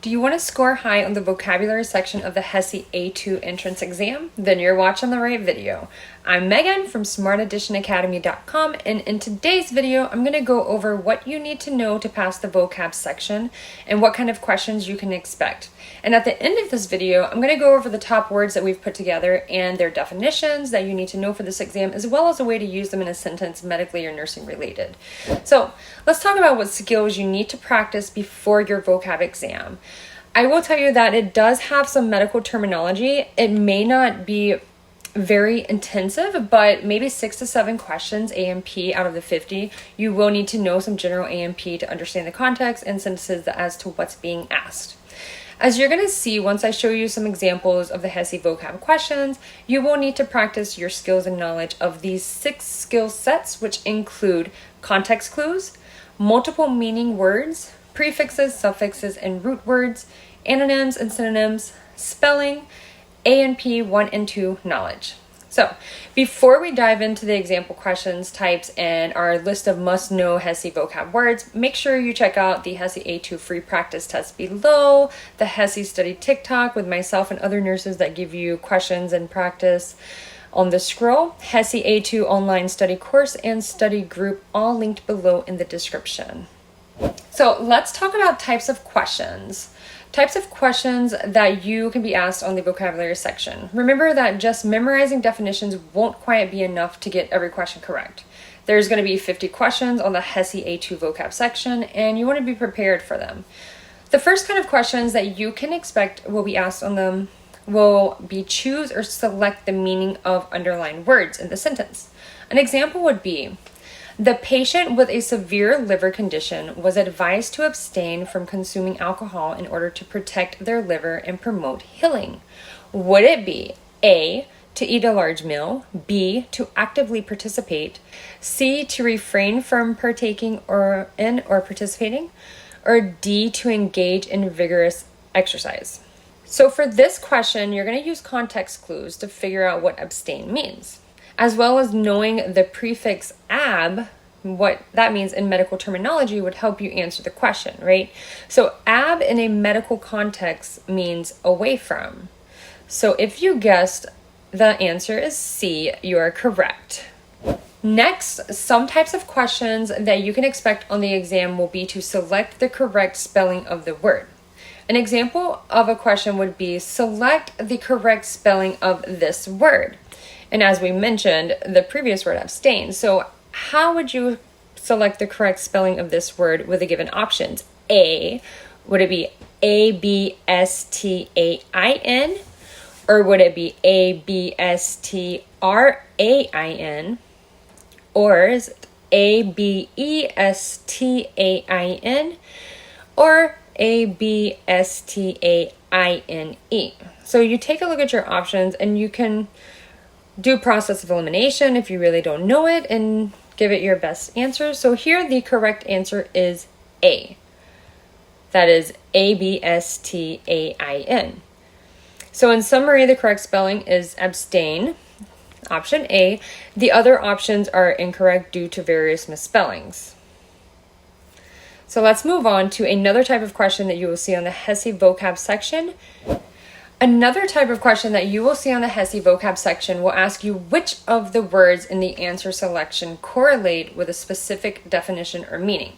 Do you want to score high on the vocabulary section of the HESI A2 entrance exam? Then you're watching the right video. I'm Megan from smartadditionacademy.com, and in today's video, I'm going to go over what you need to know to pass the vocab section and what kind of questions you can expect. And at the end of this video, I'm going to go over the top words that we've put together and their definitions that you need to know for this exam, as well as a way to use them in a sentence medically or nursing related. So let's talk about what skills you need to practice before your vocab exam. I will tell you that it does have some medical terminology. It may not be very intensive, but maybe 6 to 7 questions A&P out of the 50. You will need to know some general A&P to understand the context and sentences as to what's being asked. As you're going to see once I show you some examples of the HESI vocab questions, you will need to practice your skills and knowledge of these 6 skill sets, which include context clues, multiple meaning words, prefixes, suffixes, and root words, antonyms and synonyms, spelling, A&P 1 and 2 knowledge. So, before we dive into the example questions, types, and our list of must-know HESI vocab words, make sure you check out the HESI A2 free practice test below, the HESI study TikTok with myself and other nurses that give you questions and practice on the scroll, HESI A2 online study course, and study group, all linked below in the description. So let's talk about types of questions. Types of questions that you can be asked on the vocabulary section. Remember that just memorizing definitions won't quite be enough to get every question correct. There's going to be 50 questions on the HESI A2 vocab section, and you want to be prepared for them. The first kind of questions that you can expect will be asked on them will be choose or select the meaning of underlined words in the sentence. An example would be, the patient with a severe liver condition was advised to abstain from consuming alcohol in order to protect their liver and promote healing. Would it be A, to eat a large meal, B, to actively participate, C, to refrain from partaking or participating, or D, to engage in vigorous exercise? So for this question, you're going to use context clues to figure out what abstain means, as well as knowing the prefix ab, what that means in medical terminology would help you answer the question, right? So ab in a medical context means away from. So if you guessed the answer is C, you are correct. Next, some types of questions that you can expect on the exam will be to select the correct spelling of the word. An example of a question would be select the correct spelling of this word. And as we mentioned, the previous word abstain. So how would you select the correct spelling of this word with the given options? A, would it be A-B-S-T-A-I-N? Or would it be A-B-S-T-R-A-I-N? Or is it A-B-E-S-T-A-I-N? Or A-B-S-T-A-I-N-E? So you take a look at your options and you can do process of elimination if you really don't know it and give it your best answer. So here the correct answer is A. That is A-B-S-T-A-I-N. So in summary, the correct spelling is abstain, option A. The other options are incorrect due to various misspellings. So let's move on to another type of question that you will see on the HESI vocab section. Another type of question that you will see on the HESI vocab section will ask you which of the words in the answer selection correlate with a specific definition or meaning.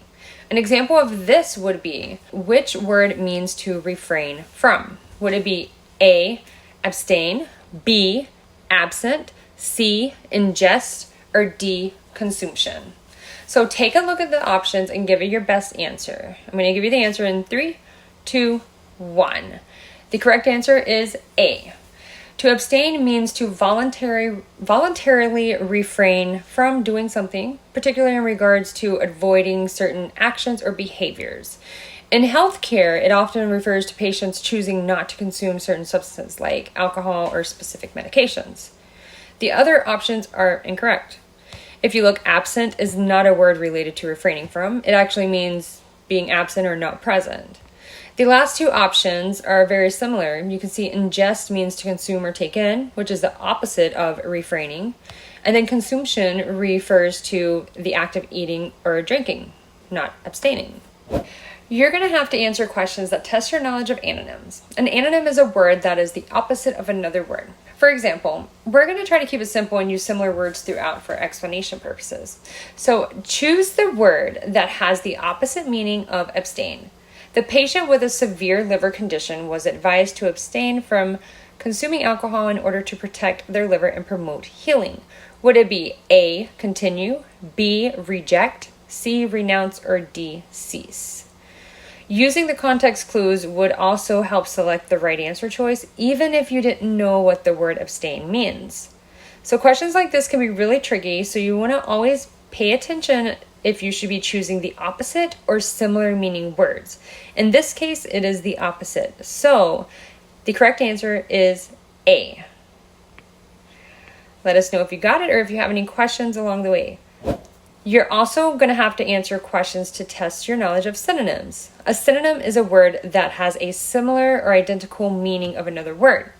An example of this would be, which word means to refrain from? Would it be A, abstain, B, absent, C, ingest, or D, consumption? So take a look at the options and give it your best answer. I'm going to give you the answer in 3, 2, 1. The correct answer is A. To abstain means to voluntarily refrain from doing something, particularly in regards to avoiding certain actions or behaviors. In healthcare, it often refers to patients choosing not to consume certain substances like alcohol or specific medications. The other options are incorrect. If you look, absent is not a word related to refraining from. It actually means being absent or not present. The last two options are very similar. You can see ingest means to consume or take in, which is the opposite of refraining. And then consumption refers to the act of eating or drinking, not abstaining. you're going to have to answer questions that test your knowledge of antonyms. An antonym is a word that is the opposite of another word. For example, we're going to try to keep it simple and use similar words throughout for explanation purposes. So choose the word that has the opposite meaning of abstain. The patient with a severe liver condition was advised to abstain from consuming alcohol in order to protect their liver and promote healing. Would it be A, continue, B, reject, C, renounce, or D, cease? Using the context clues would also help select the right answer choice, even if you didn't know what the word abstain means. So questions like this can be really tricky, so you want to always pay attention if you should be choosing the opposite or similar meaning words. In this case, it is the opposite. So the correct answer is A. Let us know if you got it or if you have any questions along the way. You're also going to have to answer questions to test your knowledge of synonyms. A synonym is a word that has a similar or identical meaning of another word.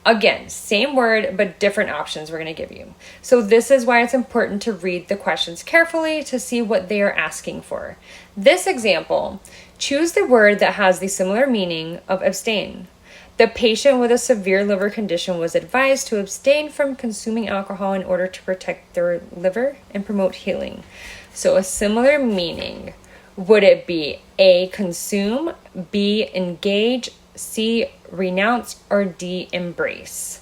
Again, same word, but different options we're going to give you. So this is why it's important to read the questions carefully to see what they are asking for. This example, choose the word that has the similar meaning of abstain. The patient with a severe liver condition was advised to abstain from consuming alcohol in order to protect their liver and promote healing. So a similar meaning, would it be A, consume, B, engage, C, renounce, or D, embrace?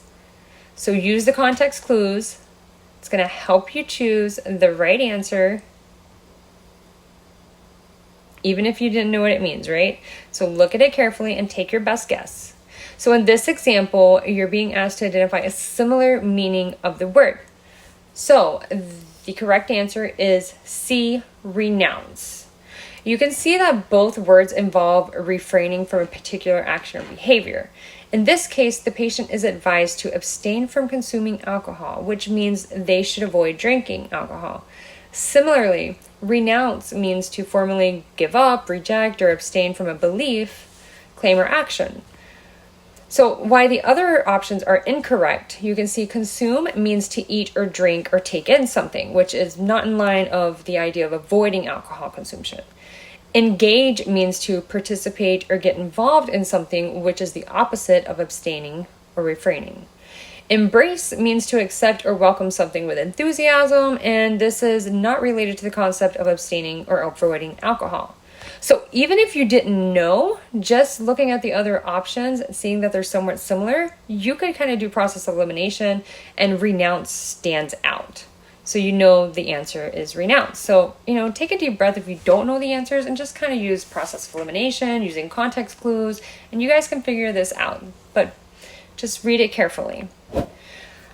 So use the context clues. It's going to help you choose the right answer, even if you didn't know what it means, right? So look at it carefully and take your best guess. So in this example, you're being asked to identify a similar meaning of the word. So the correct answer is C, renounce. You can see that both words involve refraining from a particular action or behavior. In this case, the patient is advised to abstain from consuming alcohol, which means they should avoid drinking alcohol. Similarly, renounce means to formally give up, reject, or abstain from a belief, claim, or action. So why the other options are incorrect, you can see consume means to eat or drink or take in something, which is not in line of the idea of avoiding alcohol consumption. Engage means to participate or get involved in something, which is the opposite of abstaining or refraining. Embrace means to accept or welcome something with enthusiasm, and this is not related to the concept of abstaining or avoiding alcohol. So even if you didn't know, just looking at the other options, seeing that they're somewhat similar, you could kind of do process of elimination, and renounce stands out. So you know the answer is renounce. So, take a deep breath if you don't know the answers and just kind of use process of elimination, using context clues, and you guys can figure this out. But just read it carefully.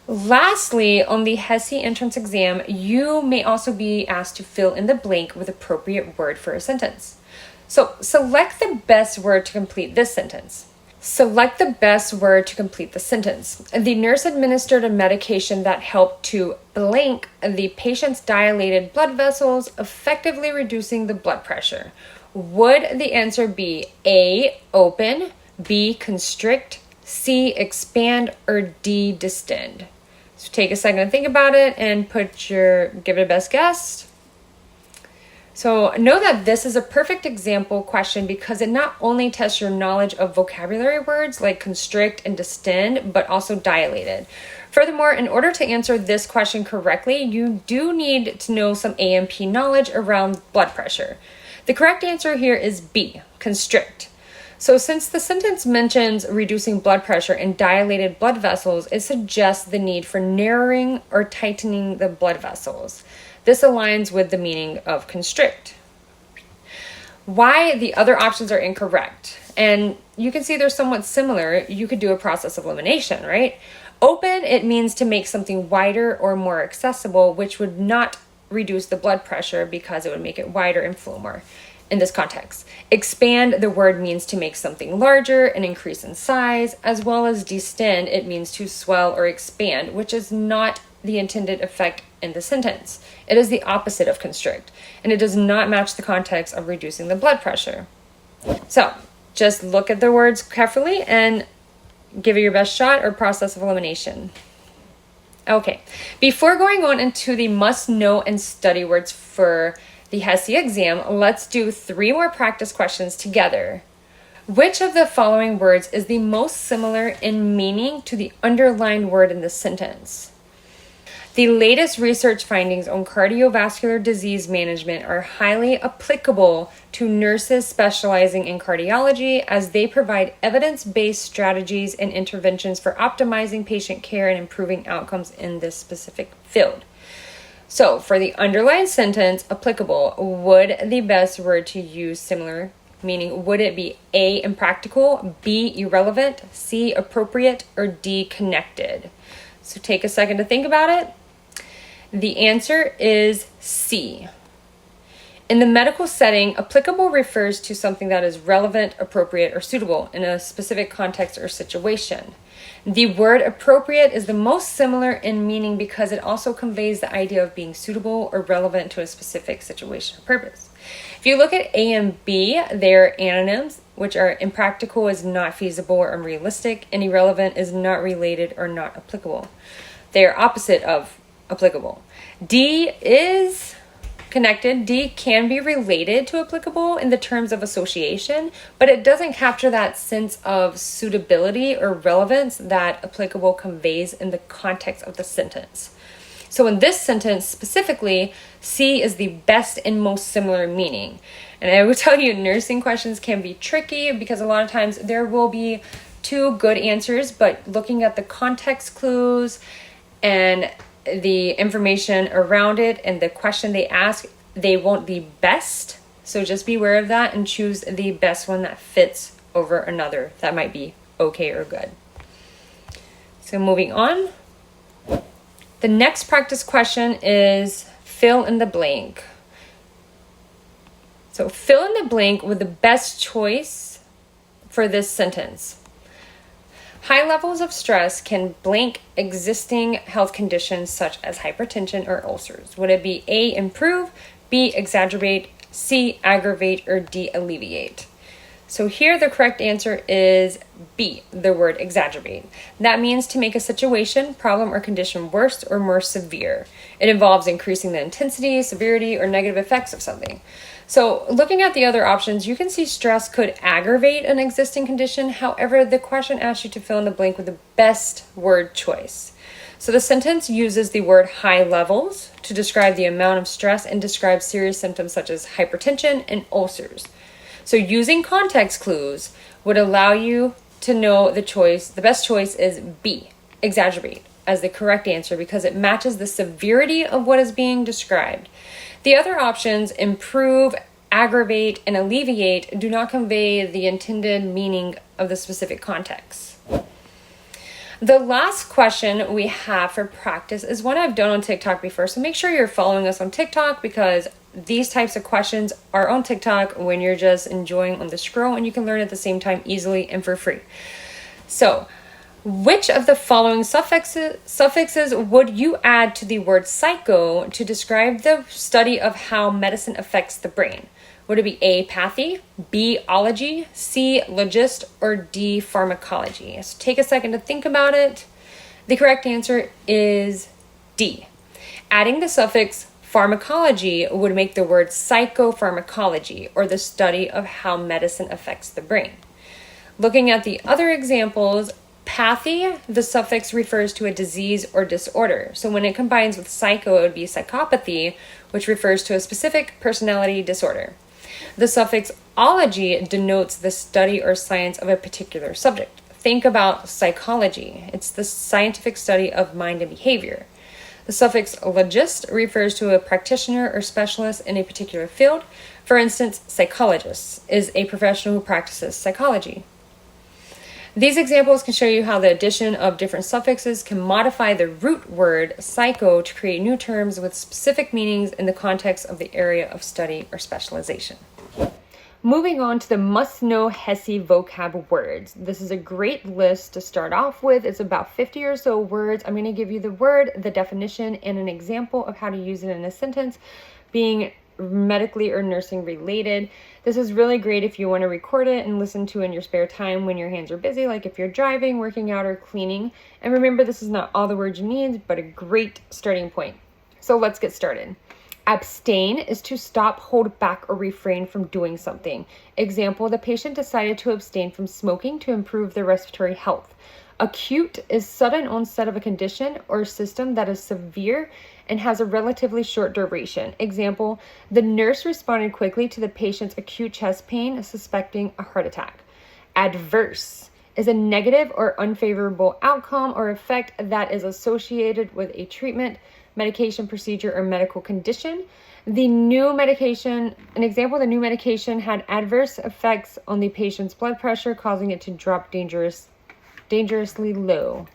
Lastly, on the HESI entrance exam, you may also be asked to fill in the blank with appropriate word for a sentence. So select the best word to complete this sentence. Select the best word to complete the sentence. The nurse administered a medication that helped to blank the patient's dilated blood vessels, effectively reducing the blood pressure. Would the answer be A, open, B, constrict, C, expand, or D, distend? So take a second to think about it and give it a best guess. So know that this is a perfect example question because it not only tests your knowledge of vocabulary words like constrict and distend, but also dilated. Furthermore, in order to answer this question correctly, you do need to know some A&P knowledge around blood pressure. The correct answer here is B, constrict. So since the sentence mentions reducing blood pressure in dilated blood vessels, it suggests the need for narrowing or tightening the blood vessels. This aligns with the meaning of constrict. Why the other options are incorrect, and you can see they're somewhat similar, you could do a process of elimination, right? Open, it means to make something wider or more accessible, which would not reduce the blood pressure because it would make it wider and flow more. In this context, expand, the word means to make something larger and increase in size, as well as distend, it means to swell or expand, which is not the intended effect in the sentence. It is the opposite of constrict, and it does not match the context of reducing the blood pressure. So just look at the words carefully and give it your best shot or process of elimination. Okay, before going on into the must know and study words for the HESI exam, let's do 3 more practice questions together. Which of the following words is the most similar in meaning to the underlined word in the sentence? The latest research findings on cardiovascular disease management are highly applicable to nurses specializing in cardiology, as they provide evidence-based strategies and interventions for optimizing patient care and improving outcomes in this specific field. So for the underlined sentence, applicable, would the best word to use similar meaning, would it be A, impractical, B, irrelevant, C, appropriate, or D, connected? So take a second to think about it. The answer is C. In the medical setting, applicable refers to something that is relevant, appropriate, or suitable in a specific context or situation. The word appropriate is the most similar in meaning because it also conveys the idea of being suitable or relevant to a specific situation or purpose. If you look at A and B, they're antonyms, which are impractical is not feasible or unrealistic, and irrelevant is not related or not applicable. They are opposite of applicable. D is connected. D can be related to applicable in the terms of association, but it doesn't capture that sense of suitability or relevance that applicable conveys in the context of the sentence. So in this sentence specifically, C is the best and most similar meaning. And I will tell you, nursing questions can be tricky because a lot of times there will be 2 good answers, but looking at the context clues and the information around it and the question they ask, they won't be best. So just be aware of that and choose the best one that fits over another that might be okay or good. So moving on. The next practice question is fill in the blank. So fill in the blank with the best choice for this sentence. High levels of stress can blank existing health conditions such as hypertension or ulcers. Would it be A, improve, B, exacerbate, C, aggravate, or D, alleviate? So here the correct answer is B, the word exacerbate. That means to make a situation, problem, or condition worse or more severe. It involves increasing the intensity, severity, or negative effects of something. So looking at the other options, you can see stress could aggravate an existing condition. However, the question asks you to fill in the blank with the best word choice. So the sentence uses the word high levels to describe the amount of stress and describes serious symptoms such as hypertension and ulcers. So using context clues would allow you to know the best choice is B, exaggerate, as the correct answer because it matches the severity of what is being described. The other options, improve, aggravate, and alleviate, do not convey the intended meaning of the specific context. The last question we have for practice is one I've done on TikTok before, so make sure you're following us on TikTok because these types of questions are on TikTok when you're just enjoying on the scroll, and you can learn at the same time easily and for free. So, which of the following suffixes would you add to the word psycho to describe the study of how medicine affects the brain? Would it be A, pathy, B, ology, C, logist, or D, pharmacology? So take a second to think about it. The correct answer is D. Adding the suffix pharmacology would make the word psychopharmacology, or the study of how medicine affects the brain. Looking at the other examples, pathy, the suffix refers to a disease or disorder. So when it combines with psycho, it would be psychopathy, which refers to a specific personality disorder. The suffix ology denotes the study or science of a particular subject. Think about psychology. It's the scientific study of mind and behavior. The suffix logist refers to a practitioner or specialist in a particular field. For instance, psychologist is a professional who practices psychology. These examples can show you how the addition of different suffixes can modify the root word psycho to create new terms with specific meanings in the context of the area of study or specialization. Moving on to the must-know HESI vocab words. This is a great list to start off with. It's about 50 or so words. I'm going to give you the word, the definition, and an example of how to use it in a sentence, being medically or nursing related. This is really great if you want to record it and listen to in your spare time when your hands are busy, like if you're driving, working out, or cleaning. And remember, this is not all the words you need, but a great starting point. So let's get started. Abstain is to stop, hold back, or refrain from doing something. Example, the patient decided to abstain from smoking to improve their respiratory health. Acute is sudden onset of a condition or system that is severe and has a relatively short duration. Example, the nurse responded quickly to the patient's acute chest pain, suspecting a heart attack. Adverse is a negative or unfavorable outcome or effect that is associated with a treatment, medication, procedure, or medical condition. The new medication had adverse effects on the patient's blood pressure, causing it to drop dangerously low.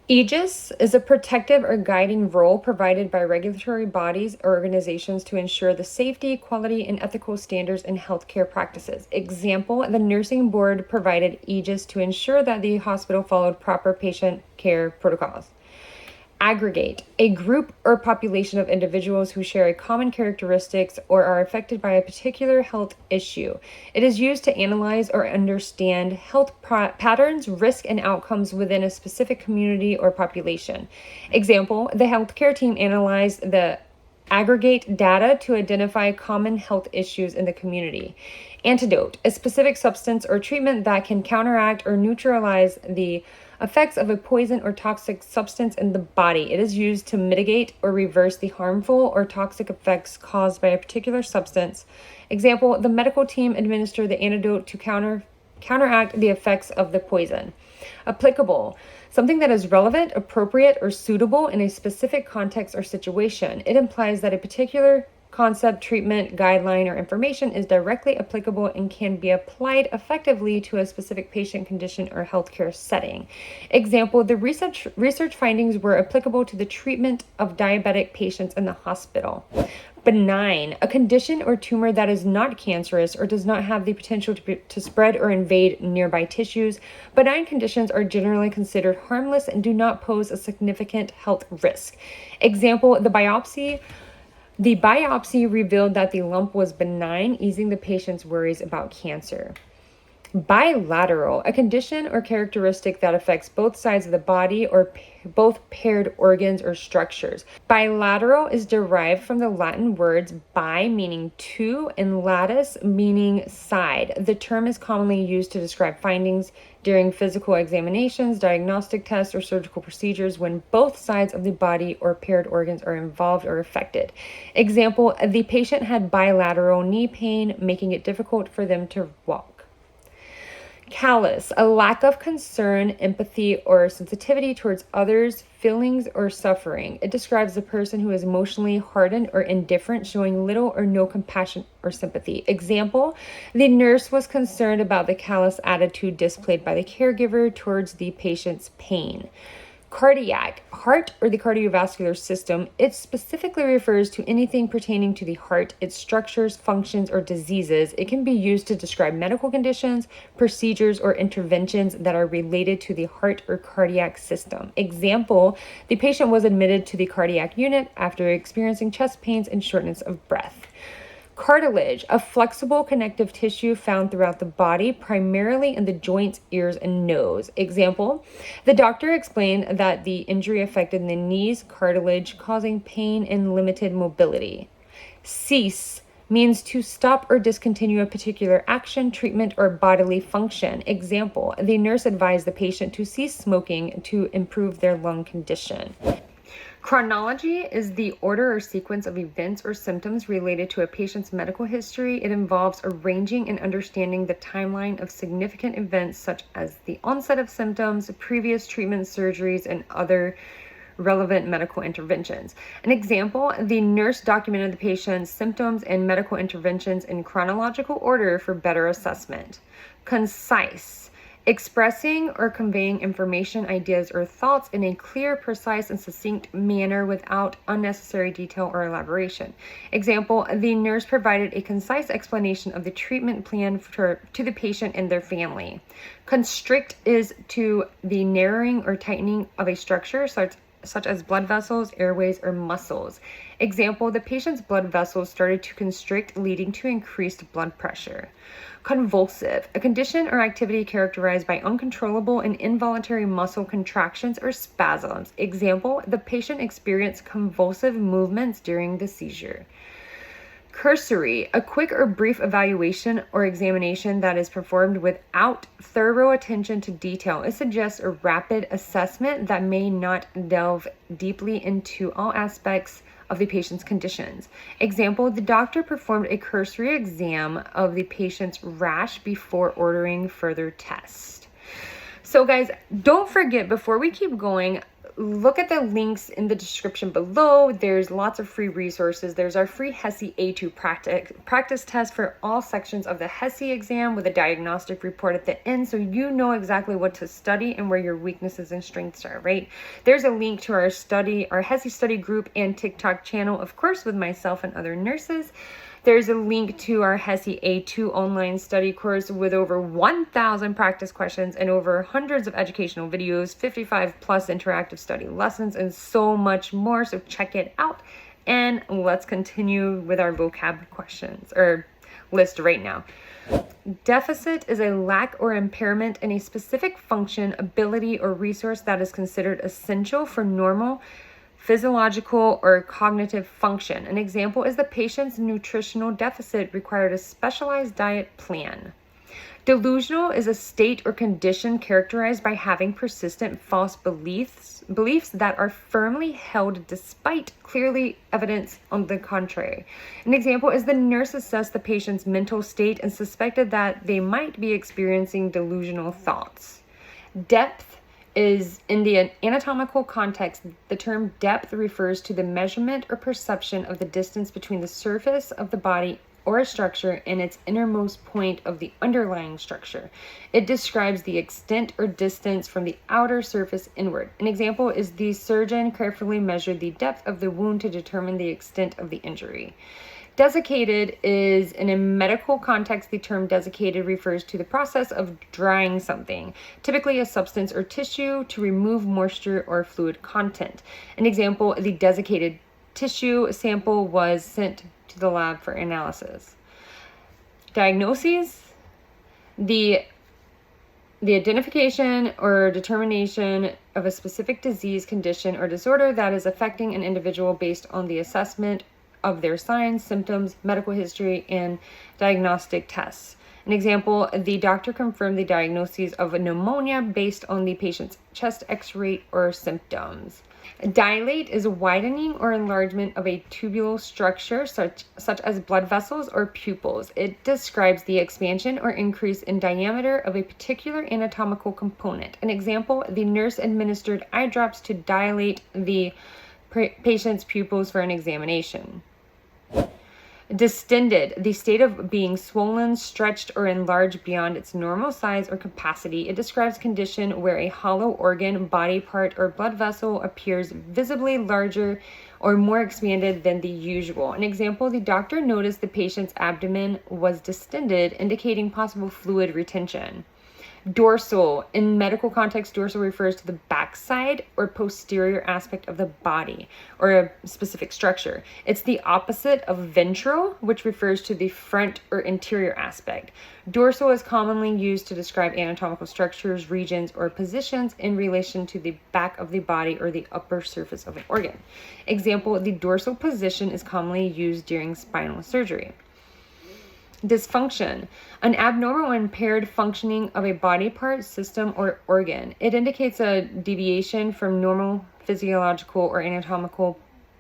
Aegis is a protective or guiding role provided by regulatory bodies or organizations to ensure the safety, quality, and ethical standards in healthcare practices. Example, the nursing board provided Aegis to ensure that the hospital followed proper patient care protocols. Aggregate, a group or population of individuals who share a common characteristics or are affected by a particular health issue. It is used to analyze or understand health patterns, risk, and outcomes within a specific community or population. Example, the healthcare team analyzed the aggregate data to identify common health issues in the community. Antidote, a specific substance or treatment that can counteract or neutralize the effects of a poison or toxic substance in the body. It is used to mitigate or reverse the harmful or toxic effects caused by a particular substance. Example, the medical team administered the antidote to counteract the effects of the poison. Applicable, something that is relevant, appropriate, or suitable in a specific context or situation. It implies that a particular concept, treatment, guideline, or information is directly applicable and can be applied effectively to a specific patient condition or healthcare setting. Example, the research findings were applicable to the treatment of diabetic patients in the hospital. Benign, a condition or tumor that is not cancerous or does not have the potential to spread or invade nearby tissues. Benign conditions are generally considered harmless and do not pose a significant health risk. Example, the biopsy revealed that the lump was benign, easing the patient's worries about cancer. Bilateral, a condition or characteristic that affects both sides of the body or both paired organs or structures. Bilateral is derived from the Latin words bi, meaning two, and latus, meaning side. The term is commonly used to describe findings during physical examinations, diagnostic tests, or surgical procedures when both sides of the body or paired organs are involved or affected. Example, the patient had bilateral knee pain, making it difficult for them to walk. Callous, a lack of concern, empathy, or sensitivity towards others' feelings or suffering. It describes a person who is emotionally hardened or indifferent, showing little or no compassion or sympathy. Example, the nurse was concerned about the callous attitude displayed by the caregiver towards the patient's pain. Cardiac, heart or the cardiovascular system. It specifically refers to anything pertaining to the heart, its structures, functions, or diseases. It can be used to describe medical conditions, procedures, or interventions that are related to the heart or cardiac system. Example, the patient was admitted to the cardiac unit after experiencing chest pains and shortness of breath. Cartilage, a flexible connective tissue found throughout the body, primarily in the joints, ears, and nose. Example, the doctor explained that the injury affected the knees cartilage, causing pain and limited mobility. Cease means to stop or discontinue a particular action, treatment, or bodily function. Example, the nurse advised the patient to cease smoking to improve their lung condition. Chronology is the order or sequence of events or symptoms related to a patient's medical history. It involves arranging and understanding the timeline of significant events such as the onset of symptoms, previous treatments, surgeries, and other relevant medical interventions. An example, the nurse documented the patient's symptoms and medical interventions in chronological order for better assessment. Concise, expressing or conveying information, ideas, or thoughts in a clear, precise, and succinct manner without unnecessary detail or elaboration. Example, the nurse provided a concise explanation of the treatment plan to the patient and their family. Constrict is to the narrowing or tightening of a structure such as blood vessels, airways, or muscles. Example, the patient's blood vessels started to constrict, leading to increased blood pressure. Convulsive, a condition or activity characterized by uncontrollable and involuntary muscle contractions or spasms. Example, the patient experienced convulsive movements during the seizure. Cursory, a quick or brief evaluation or examination that is performed without thorough attention to detail. It suggests a rapid assessment that may not delve deeply into all aspects of the patient's conditions. Example, the doctor performed a cursory exam of the patient's rash before ordering further tests. So guys, don't forget, before we keep going, look at the links in the description below. There's lots of free resources. There's our free HESI A2 practice test for all sections of the HESI exam with a diagnostic report at the end, so you know exactly what to study and where your weaknesses and strengths are, right? There's a link to our HESI study group and TikTok channel, of course, with myself and other nurses. There's a link to our HESI A2 online study course with over 1,000 practice questions and over hundreds of educational videos, 55 plus interactive study lessons, and so much more. So check it out. And let's continue with our vocab questions or list right now. Deficit is a lack or impairment in a specific function, ability, or resource that is considered essential for normal physiological or cognitive function. An example is the patient's nutritional deficit required a specialized diet plan. Delusional is a state or condition characterized by having persistent false beliefs that are firmly held despite clearly evidence on the contrary. An example is the nurse assessed the patient's mental state and suspected that they might be experiencing delusional thoughts. Depth is in the anatomical context. The term depth refers to the measurement or perception of the distance between the surface of the body or a structure and its innermost point of the underlying structure. It describes the extent or distance from the outer surface inward. An example is the surgeon carefully measured the depth of the wound to determine the extent of the injury. Desiccated is, in a medical context, the term desiccated refers to the process of drying something, typically a substance or tissue, to remove moisture or fluid content. An example, the desiccated tissue sample was sent to the lab for analysis. Diagnoses, the identification or determination of a specific disease, condition, or disorder that is affecting an individual based on the assessment of their signs, symptoms, medical history, and diagnostic tests. An example, the doctor confirmed the diagnosis of a pneumonia based on the patient's chest x-ray or symptoms. Dilate is a widening or enlargement of a tubular structure such as blood vessels or pupils. It describes the expansion or increase in diameter of a particular anatomical component. An example, the nurse administered eye drops to dilate the patient's pupils for an examination. Distended, the state of being swollen, stretched, or enlarged beyond its normal size or capacity. It describes a condition where a hollow organ, body part, or blood vessel appears visibly larger or more expanded than the usual. An example, the doctor noticed the patient's abdomen was distended, indicating possible fluid retention. Dorsal. In medical context, dorsal refers to the backside or posterior aspect of the body or a specific structure. It's the opposite of ventral, which refers to the front or interior aspect. Dorsal is commonly used to describe anatomical structures, regions, or positions in relation to the back of the body or the upper surface of an organ. Example, the dorsal position is commonly used during spinal surgery. Dysfunction, an abnormal or impaired functioning of a body part, system, or organ. It indicates a deviation from normal physiological or anatomical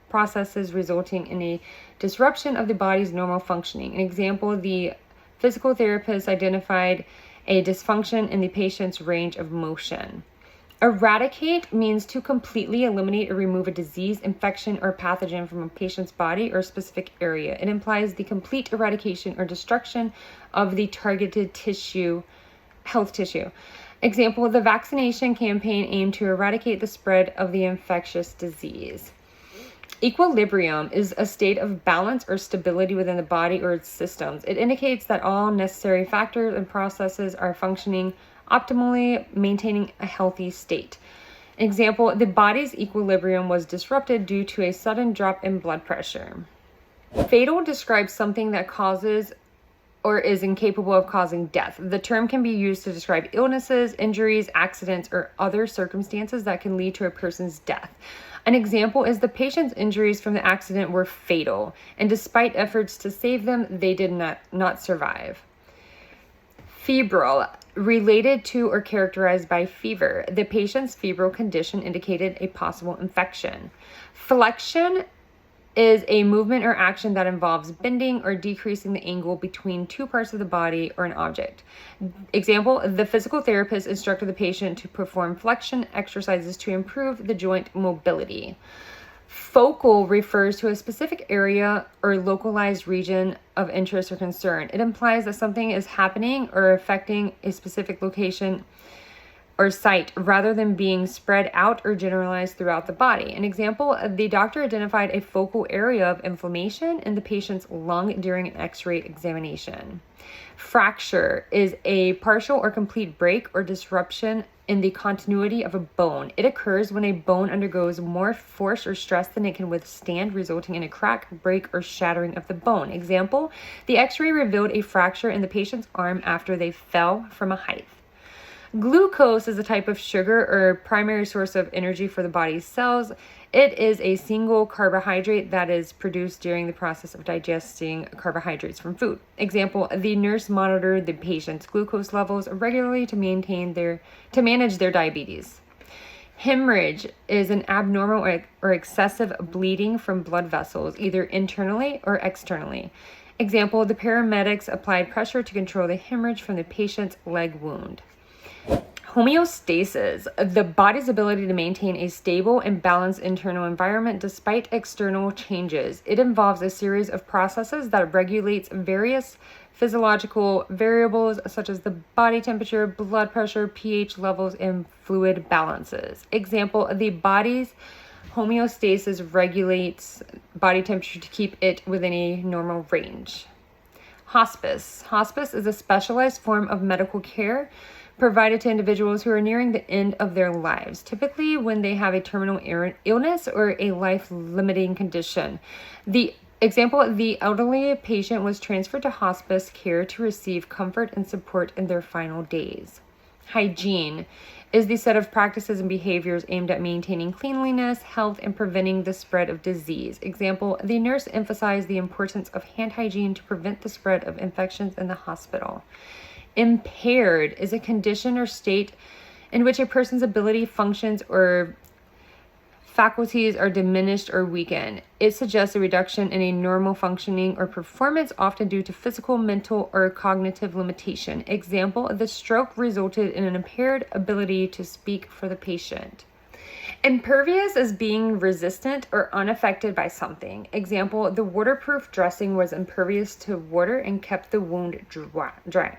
processes resulting in a disruption of the body's normal functioning. An example, the physical therapist identified a dysfunction in the patient's range of motion. Eradicate means to completely eliminate or remove a disease, infection, or pathogen from a patient's body or specific area. It implies the complete eradication or destruction of the targeted health tissue. Example, the vaccination campaign aimed to eradicate the spread of the infectious disease. Equilibrium is a state of balance or stability within the body or its systems. It indicates that all necessary factors and processes are functioning optimally, maintaining a healthy state. Example, the body's equilibrium was disrupted due to a sudden drop in blood pressure. Fatal describes something that causes or is incapable of causing death. The term can be used to describe illnesses, injuries, accidents, or other circumstances that can lead to a person's death. An example is the patient's injuries from the accident were fatal, and despite efforts to save them, they did not survive. Febrile, related to or characterized by fever. The patient's febrile condition indicated a possible infection. Flexion is a movement or action that involves bending or decreasing the angle between two parts of the body or an object. Example, the physical therapist instructed the patient to perform flexion exercises to improve the joint mobility. Focal refers to a specific area or localized region of interest or concern. It implies that something is happening or affecting a specific location or site rather than being spread out or generalized throughout the body. An example, the doctor identified a focal area of inflammation in the patient's lung during an X-ray examination. Fracture is a partial or complete break or disruption in the continuity of a bone. It occurs when a bone undergoes more force or stress than it can withstand, resulting in a crack, break, or shattering of the bone. Example, the X-ray revealed a fracture in the patient's arm after they fell from a height. Glucose is a type of sugar or primary source of energy for the body's cells. It is a single carbohydrate that is produced during the process of digesting carbohydrates from food. Example, the nurse monitored the patient's glucose levels regularly to manage their diabetes. Hemorrhage is an abnormal or excessive bleeding from blood vessels, either internally or externally. Example, the paramedics applied pressure to control the hemorrhage from the patient's leg wound. Homeostasis, the body's ability to maintain a stable and balanced internal environment despite external changes. It involves a series of processes that regulates various physiological variables such as the body temperature, blood pressure, pH levels, and fluid balances. Example, the body's homeostasis regulates body temperature to keep it within a normal range. Hospice. Hospice is a specialized form of medical care provided to individuals who are nearing the end of their lives, typically when they have a terminal illness or a life-limiting condition. The example, the elderly patient was transferred to hospice care to receive comfort and support in their final days. Hygiene is the set of practices and behaviors aimed at maintaining cleanliness, health, and preventing the spread of disease. Example, the nurse emphasized the importance of hand hygiene to prevent the spread of infections in the hospital. Impaired is a condition or state in which a person's ability, functions, or faculties are diminished or weakened. It suggests a reduction in a normal functioning or performance, often due to physical, mental, or cognitive limitation. Example, the stroke resulted in an impaired ability to speak for the patient. Impervious is being resistant or unaffected by something. Example, the waterproof dressing was impervious to water and kept the wound dry.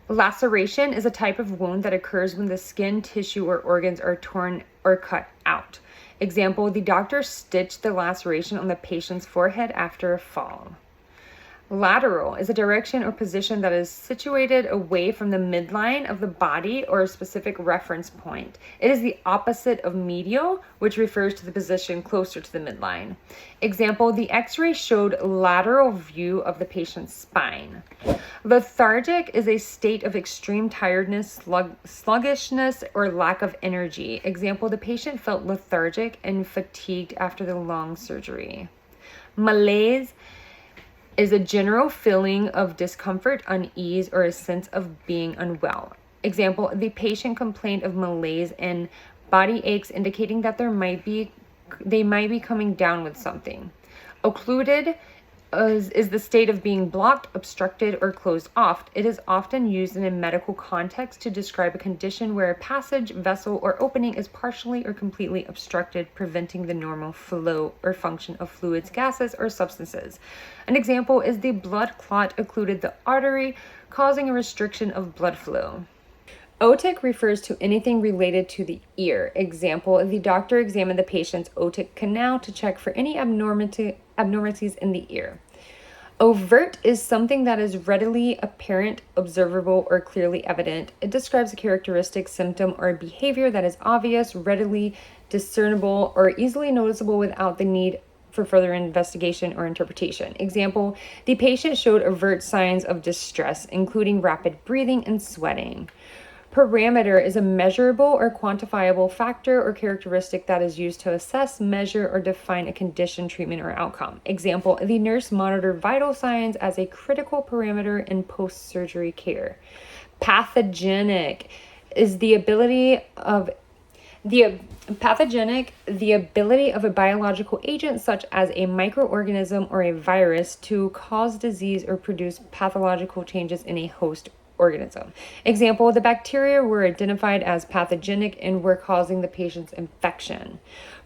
Laceration is a type of wound that occurs when the skin, tissue, or organs are torn or cut out. Example, the doctor stitched the laceration on the patient's forehead after a fall. Lateral is a direction or position that is situated away from the midline of the body or a specific reference point. It is the opposite of medial, which refers to the position closer to the midline. Example, the X-ray showed lateral view of the patient's spine. Lethargic is a state of extreme tiredness, sluggishness, or lack of energy. Example, the patient felt lethargic and fatigued after the long surgery. Malaise is a general feeling of discomfort, unease, or a sense of being unwell. Example, the patient complained of malaise and body aches, indicating that they might be coming down with something. Occluded is the state of being blocked, obstructed, or closed off. It is often used in a medical context to describe a condition where a passage, vessel, or opening is partially or completely obstructed, preventing the normal flow or function of fluids, gases, or substances. An example is the blood clot occluded the artery, causing a restriction of blood flow. Otic refers to anything related to the ear. Example, the doctor examined the patient's otic canal to check for any abnormalities in the ear. Overt is something that is readily apparent, observable, or clearly evident. It describes a characteristic, symptom, or behavior that is obvious, readily discernible, or easily noticeable without the need for further investigation or interpretation. Example, the patient showed overt signs of distress, including rapid breathing and sweating. Parameter is a measurable or quantifiable factor or characteristic that is used to assess, measure, or define a condition, treatment, or outcome. Example, the nurse monitored vital signs as a critical parameter in post-surgery care. Pathogenic is the ability of a biological agent such as a microorganism or a virus to cause disease or produce pathological changes in a host organism. Example, the bacteria were identified as pathogenic and were causing the patient's infection.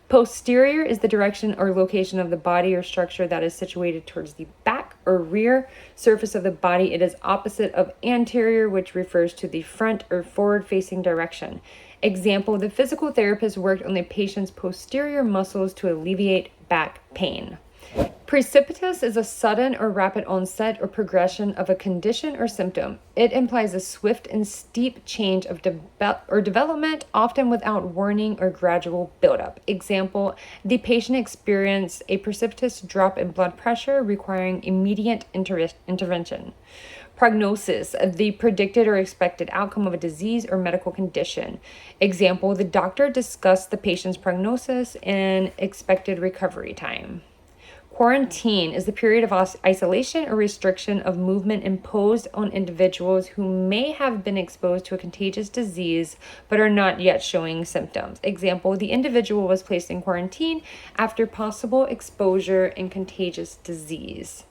Posterior is the direction or location of the body or structure that is situated towards the back or rear surface of the body. It is opposite of anterior, which refers to the front or forward-facing direction. Example, the physical therapist worked on the patient's posterior muscles to alleviate back pain. Precipitous is a sudden or rapid onset or progression of a condition or symptom. It implies a swift and steep change of development, often without warning or gradual buildup. Example, the patient experienced a precipitous drop in blood pressure requiring immediate intervention. Prognosis, the predicted or expected outcome of a disease or medical condition. Example, the doctor discussed the patient's prognosis and expected recovery time. Quarantine is the period of isolation or restriction of movement imposed on individuals who may have been exposed to a contagious disease but are not yet showing symptoms. Example, the individual was placed in quarantine after possible exposure in contagious disease.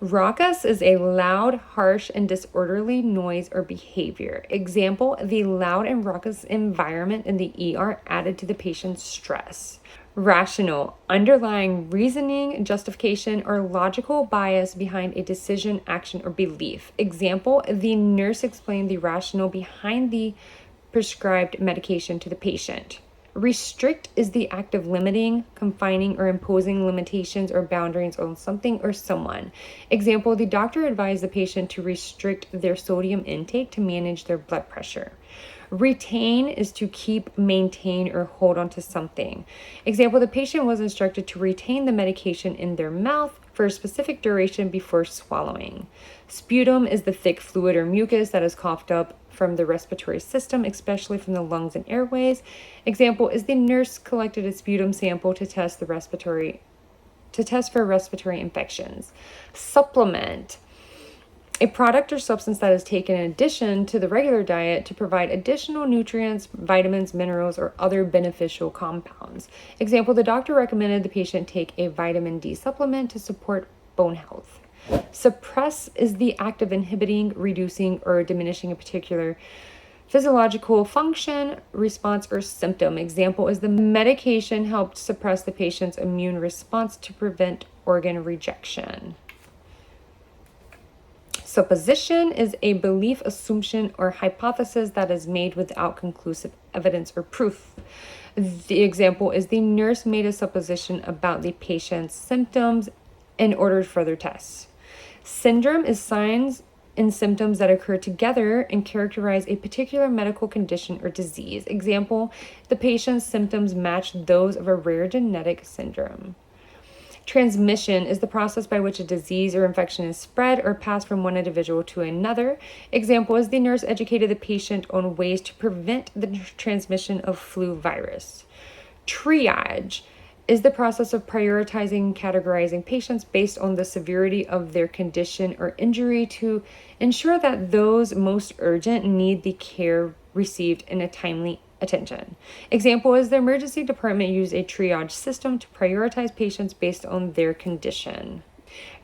Raucous is a loud, harsh, and disorderly noise or behavior. Example, the loud and raucous environment in the ER added to the patient's stress. Rational, underlying reasoning, justification, or logical bias behind a decision, action, or belief. Example, the nurse explained the rationale behind the prescribed medication to the patient. Restrict is the act of limiting, confining, or imposing limitations or boundaries on something or someone. Example, the doctor advised the patient to restrict their sodium intake to manage their blood pressure. Retain is to keep, maintain, or hold on to something. Example, the patient was instructed to retain the medication in their mouth for a specific duration before swallowing. Sputum is the thick fluid or mucus that is coughed up from the respiratory system, especially from the lungs and airways. Example is the nurse collected a sputum sample to test for respiratory infections. Supplement, a product or substance that is taken in addition to the regular diet to provide additional nutrients, vitamins, minerals, or other beneficial compounds. Example, the doctor recommended the patient take a vitamin D supplement to support bone health. Suppress is the act of inhibiting, reducing, or diminishing a particular physiological function, response, or symptom. Example is the medication helped suppress the patient's immune response to prevent organ rejection. Supposition is a belief, assumption, or hypothesis that is made without conclusive evidence or proof. The example is the nurse made a supposition about the patient's symptoms and ordered further tests. Syndrome is signs and symptoms that occur together and characterize a particular medical condition or disease. Example, the patient's symptoms match those of a rare genetic syndrome. Transmission is the process by which a disease or infection is spread or passed from one individual to another. Example is the nurse educated the patient on ways to prevent the transmission of flu virus. Triage is the process of prioritizing and categorizing patients based on the severity of their condition or injury to ensure that those most urgent need the care received in a timely attention. Example is the emergency department used a triage system to prioritize patients based on their condition.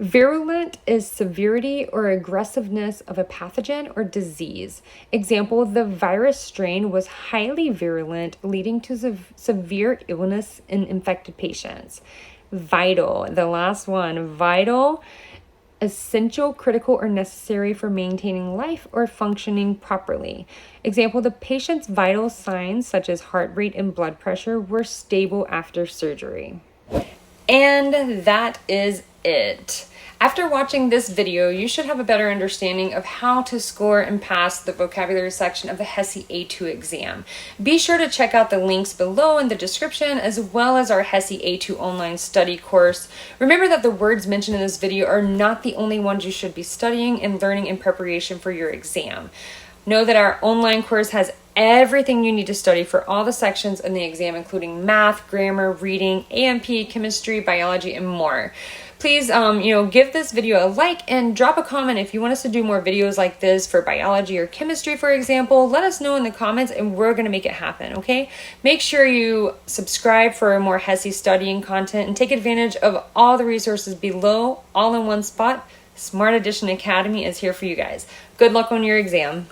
Virulent is severity or aggressiveness of a pathogen or disease. Example, the virus strain was highly virulent, leading to severe illness in infected patients. Vital, the last one, vital, essential, critical, or necessary for maintaining life or functioning properly. Example, the patient's vital signs such as heart rate and blood pressure were stable after surgery. And that is it. After watching this video, you should have a better understanding of how to score and pass the vocabulary section of the HESI A2 exam. Be sure to check out the links below in the description, as well as our HESI A2 online study course. Remember that the words mentioned in this video are not the only ones you should be studying and learning in preparation for your exam. Know that our online course has everything you need to study for all the sections in the exam, including math, grammar, reading, A&P, chemistry, biology, and more. Please, give this video a like and drop a comment if you want us to do more videos like this for biology or chemistry, for example. Let us know in the comments and we're going to make it happen, okay? Make sure you subscribe for more HESI studying content and take advantage of all the resources below, all in one spot. Smart Edition Academy is here for you guys. Good luck on your exam.